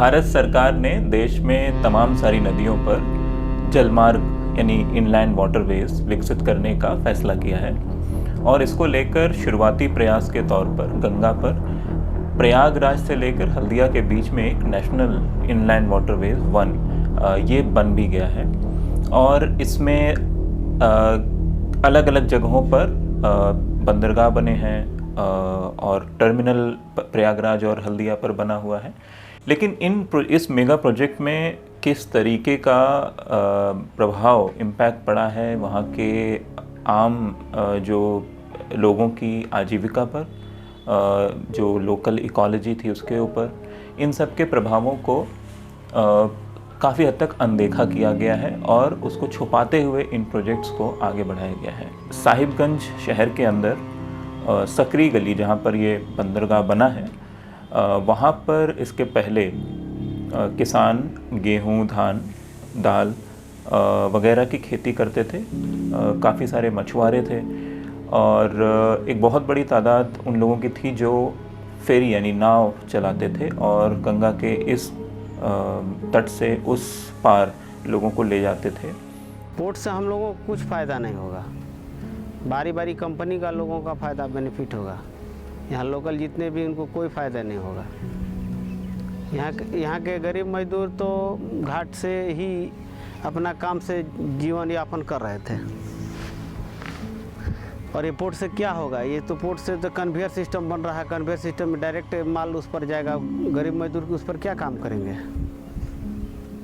भारत सरकार ने देश में तमाम सारी नदियों पर जलमार्ग यानी इनलैंड वाटरवेज विकसित करने का फैसला किया है और इसको लेकर शुरुआती प्रयास के तौर पर गंगा पर प्रयागराज से लेकर हल्दिया के बीच में एक नेशनल इनलैंड वाटरवेज 1 ये बन भी गया है और इसमें अलग अलग जगहों पर बंदरगाह बने हैं और टर्मिनल प्रयागराज और हल्दिया पर बना हुआ है। लेकिन इस मेगा प्रोजेक्ट में किस तरीके का प्रभाव इम्पैक्ट पड़ा है वहाँ के आम जो लोगों की आजीविका पर, जो लोकल इकोलॉजी थी उसके ऊपर, इन सब के प्रभावों को काफ़ी हद तक अनदेखा किया गया है और उसको छुपाते हुए इन प्रोजेक्ट्स को आगे बढ़ाया गया है। साहिबगंज शहर के अंदर सकरी गली जहाँ पर ये बंदरगाह बना है वहाँ पर इसके पहले किसान गेहूँ, धान, दाल वगैरह की खेती करते थे। काफ़ी सारे मछुआरे थे और एक बहुत बड़ी तादाद उन लोगों की थी जो फेरी यानी नाव चलाते थे और गंगा के इस तट से उस पार लोगों को ले जाते थे। पोर्ट से हम लोगों को कुछ फ़ायदा नहीं होगा, बारी बारी कंपनी का लोगों का फ़ायदा बेनिफिट होगा। यहाँ लोकल जितने भी उनको कोई फ़ायदा नहीं होगा। यहाँ के गरीब मजदूर तो घाट से ही अपना काम से जीवन यापन कर रहे थे और ये पोर्ट से क्या होगा? ये तो पोर्ट से तो कन्वेयर सिस्टम बन रहा है, कन्वेयर सिस्टम में डायरेक्ट माल उस पर जाएगा। गरीब मजदूर उस पर क्या काम करेंगे?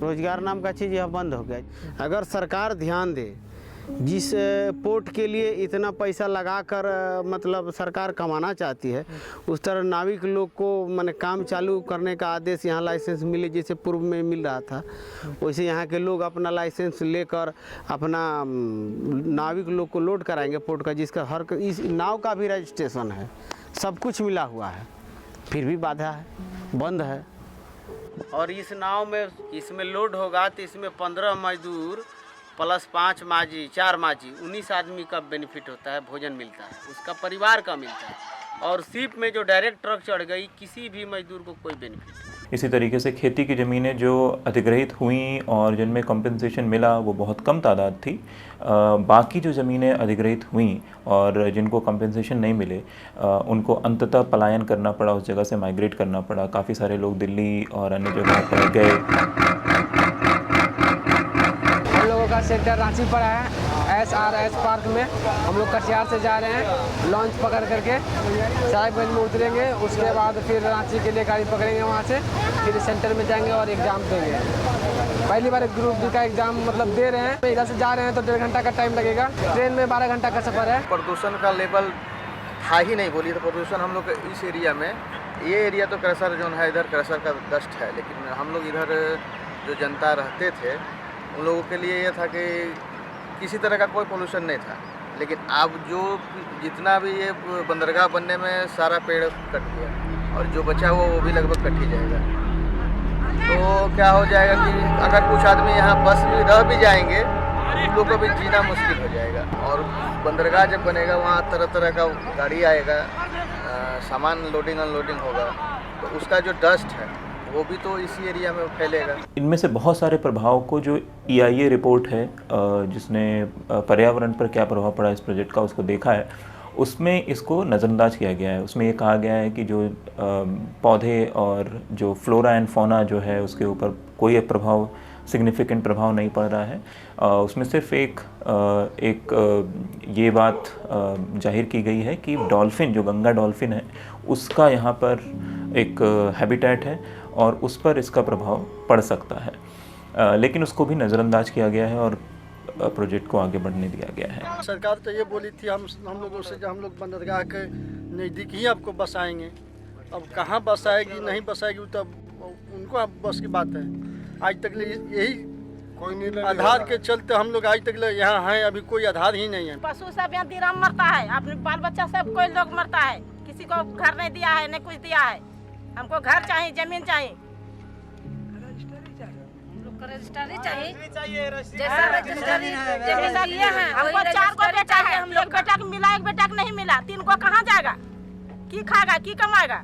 रोजगार नाम का चीज़ यह बंद हो गया। अगर सरकार ध्यान दे, जिस पोर्ट के लिए इतना पैसा लगाकर मतलब सरकार कमाना चाहती है, उस तरह नाविक लोग को माने काम चालू करने का आदेश यहाँ लाइसेंस मिले, जैसे पूर्व में मिल रहा था, वैसे यहाँ के लोग अपना लाइसेंस लेकर अपना नाविक लोग को लोड कराएंगे पोर्ट का, जिसका हर इस नाव का भी रजिस्ट्रेशन है, सब कुछ मिला हुआ है, फिर भी बाधा है, बंद है। और इस नाव में इसमें लोड होगा तो इसमें 15 मजदूर प्लस 5 माझी 4 माझी 19 आदमी का बेनिफिट होता है, भोजन मिलता है, उसका परिवार का मिलता है। और शिप में जो डायरेक्ट ट्रक चढ़ गई, किसी भी मजदूर को कोई बेनिफिट नहीं। इसी तरीके से खेती की ज़मीनें जो अधिग्रहित हुई और जिनमें कंपनसेशन मिला वो बहुत कम तादाद थी। बाकी जो ज़मीनें अधिग्रहित हुई और जिनको कंपनसेशन नहीं मिले उनको अंततः पलायन करना पड़ा, उस जगह से माइग्रेट करना पड़ा। काफ़ी सारे लोग दिल्ली और अन्य जगहों पर गए। का सेंटर रांची पर है, SRS पार्क में। हम लोग कटिहार से जा रहे हैं, लॉन्च पकड़ करके साहिबगंज में उतरेंगे, उसके बाद फिर रांची के लिए गाड़ी पकड़ेंगे, वहाँ से फिर सेंटर में जाएंगे और एग्ज़ाम देंगे। पहली बार ग्रुप डी का एग्ज़ाम मतलब दे रहे हैं। इधर से जा रहे हैं तो 1.5 घंटा का टाइम लगेगा, ट्रेन में 12 घंटा का सफ़र है। प्रदूषण का लेवल था ही नहीं, बोलिए तो प्रदूषण हम लोग इस एरिया में, ये एरिया तो क्रशर जोन है, इधर क्रशर का डस्ट है, लेकिन हम लोग इधर जो जनता रहते थे उन लोगों के लिए ये था कि किसी तरह का कोई पोल्यूशन नहीं था। लेकिन अब जो जितना भी ये बंदरगाह बनने में सारा पेड़ कट गया और जो बचा हुआ वो भी लगभग कट ही जाएगा। तो क्या हो जाएगा कि अगर कुछ आदमी यहाँ बस में रह भी जाएंगे, उन लोगों को भी जीना मुश्किल हो जाएगा। और बंदरगाह जब बनेगा वहाँ तरह तरह का गाड़ी आएगा, सामान लोडिंग अनलोडिंग होगा, तो उसका जो डस्ट है वो भी तो इसी एरिया में फैलेगा। इनमें से बहुत सारे प्रभाव को जो EIA रिपोर्ट है जिसने पर्यावरण पर क्या प्रभाव पड़ा इस प्रोजेक्ट का उसको देखा है, उसमें इसको नज़रअंदाज किया गया है। उसमें ये कहा गया है कि जो पौधे और जो फ्लोरा एंड फौना जो है उसके ऊपर कोई प्रभाव, सिग्निफिकेंट प्रभाव नहीं पड़ रहा है। उसमें सिर्फ एक ये बात जाहिर की गई है कि डॉल्फिन, जो गंगा डॉल्फिन है, उसका यहाँ पर एक हैबिटेट है और उस पर इसका प्रभाव पड़ सकता है, लेकिन उसको भी नज़रअंदाज किया गया है और प्रोजेक्ट को आगे बढ़ने दिया गया है। सरकार तो ये बोली थी हम लोगों से कि हम लोग बंदरगाह के नज़दीक ही आपको बसाएंगे। अब कहाँ बसाएगी नहीं बसाएगी तब उनको अब बस की बात है। आज तक यही कोई नहीं, आधार के चलते हम लोग आज तक यहाँ हैं, अभी कोई आधार ही नहीं है। पशु सब यहाँ दिराम मरता है, अपने बाल बच्चा सब कोई लोग मरता है, किसी को घर नहीं दिया है, नहीं कुछ दिया है। हमको घर चाहिए, जमीन चाहिए, रजिस्ट्री चाहिए, जैसा रजिस्ट्री जमीन लिए हैं। हमको 4 को बेटा है, हम लोग बेटा को मिला, एक बेटा को नहीं मिला, 3 को कहाँ जाएगा, की खाएगा, की कमाएगा?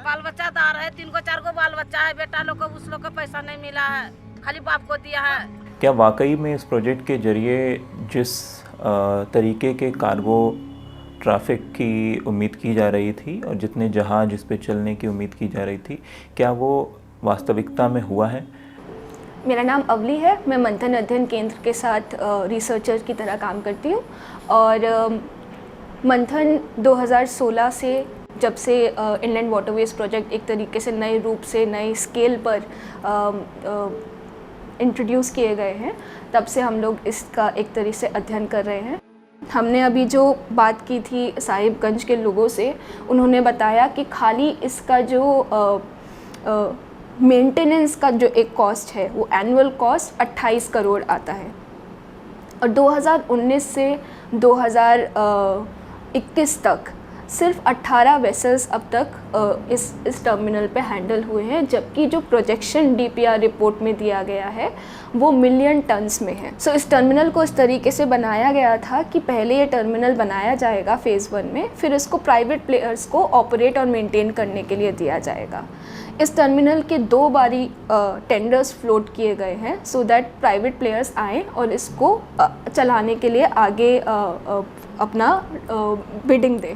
बाल बच्चादार है, 3 को 4 को बाल बच्चा है, बेटा लोग को उस लोग को पैसा नहीं मिला है, खाली बाप को दिया है। क्या वाकई में इस प्रोजेक्ट के जरिए जिस तरीके के कार्गो ट्रैफिक की उम्मीद की जा रही थी और जितने जहाज इस पे चलने की उम्मीद की जा रही थी, क्या वो वास्तविकता में हुआ है? मेरा नाम अवली है। मैं मंथन अध्ययन केंद्र के साथ रिसर्चर की तरह काम करती हूँ और मंथन 2016 से जब से इनलैंड वाटरवेज प्रोजेक्ट एक तरीके से नए रूप से नए स्केल पर इंट्रोड्यूस किए गए हैं, तब से हम लोग इसका एक तरीके से अध्ययन कर रहे हैं। हमने अभी जो बात की थी साहिबगंज के लोगों से, उन्होंने बताया कि खाली इसका जो मेंटेनेंस का जो एक कॉस्ट है वो एनुअल कॉस्ट 28 करोड़ आता है और 2019 से 2021 तक सिर्फ 18 वेसल्स अब तक इस टर्मिनल पे हैंडल हुए हैं, जबकि जो प्रोजेक्शन डीपीआर रिपोर्ट में दिया गया है वो मिलियन टन्स में है। सो इस टर्मिनल को इस तरीके से बनाया गया था कि पहले ये टर्मिनल बनाया जाएगा फ़ेज़ 1 में, फिर इसको प्राइवेट प्लेयर्स को ऑपरेट और मेंटेन करने के लिए दिया जाएगा। इस टर्मिनल के 2 बारी टेंडर्स फ्लोट किए गए हैं सो दैट प्राइवेट प्लेयर्स आएँ और इसको चलाने के लिए आगे अपना बिडिंग दें।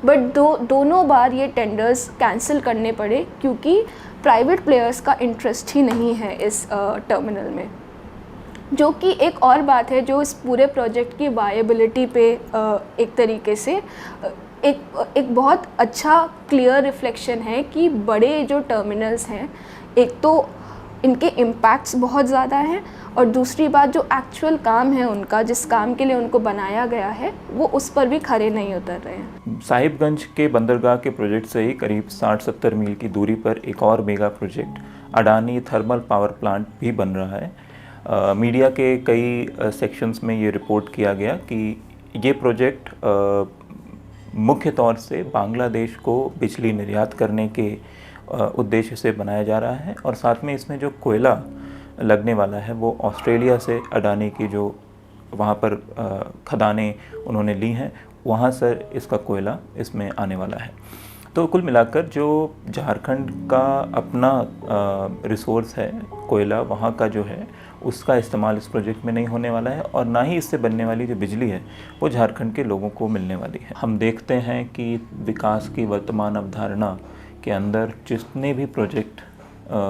बट दोनों बार ये टेंडर्स कैंसिल करने पड़े क्योंकि प्राइवेट प्लेयर्स का इंटरेस्ट ही नहीं है इस टर्मिनल में, जो कि एक और बात है जो इस पूरे प्रोजेक्ट की वायबिलिटी पे एक तरीके से एक बहुत अच्छा क्लियर रिफ्लेक्शन है कि बड़े जो टर्मिनल्स हैं, एक तो इनके इम्पैक्ट्स बहुत ज़्यादा हैं और दूसरी बात जो एक्चुअल काम है उनका, जिस काम के लिए उनको बनाया गया है, वो उस पर भी खरे नहीं उतर रहे हैं। साहिबगंज के बंदरगाह के प्रोजेक्ट से ही करीब 60-70 मील की दूरी पर एक और mega project Adani thermal power plant भी बन रहा है। मीडिया के कई सेक्शंस में ये रिपोर्ट किया गया कि ये प्रोजेक्ट मुख्य तौर से बांग्लादेश को बिजली निर्यात करने के उद्देश्य से बनाया जा रहा है और साथ में इसमें जो कोयला लगने वाला है वो ऑस्ट्रेलिया से अडानी की जो वहाँ पर खदानें उन्होंने ली हैं, वहाँ से इसका कोयला इसमें आने वाला है। तो कुल मिलाकर जो झारखंड का अपना रिसोर्स है कोयला, वहाँ का जो है उसका इस्तेमाल इस प्रोजेक्ट में नहीं होने वाला है और ना ही इससे बनने वाली जो बिजली है वो झारखंड के लोगों को मिलने वाली है। हम देखते हैं कि विकास की वर्तमान अवधारणा के अंदर जितने भी प्रोजेक्ट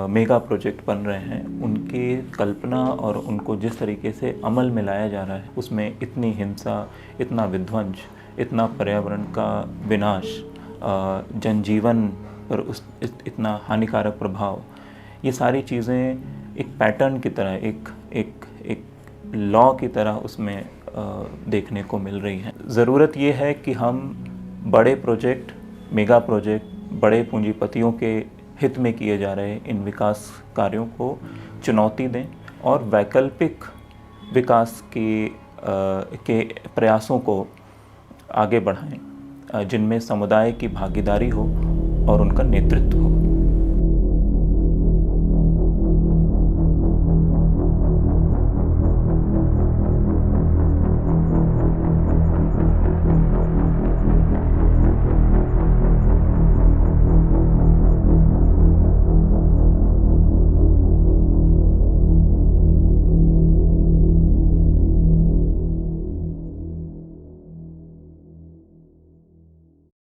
मेगा प्रोजेक्ट बन रहे हैं, उनकी कल्पना और उनको जिस तरीके से अमल में लाया जा रहा है, उसमें इतनी हिंसा, इतना विध्वंस, इतना पर्यावरण का विनाश, जनजीवन पर इतना हानिकारक प्रभाव, ये सारी चीज़ें एक पैटर्न की तरह, एक लॉ की तरह उसमें देखने को मिल रही हैं। ज़रूरत ये है कि हम बड़े प्रोजेक्ट, मेगा प्रोजेक्ट, बड़े पूंजीपतियों के हित में किए जा रहे इन विकास कार्यों को चुनौती दें और वैकल्पिक विकास के प्रयासों को आगे बढ़ाएं, जिनमें समुदाय की भागीदारी हो और उनका नेतृत्व हो।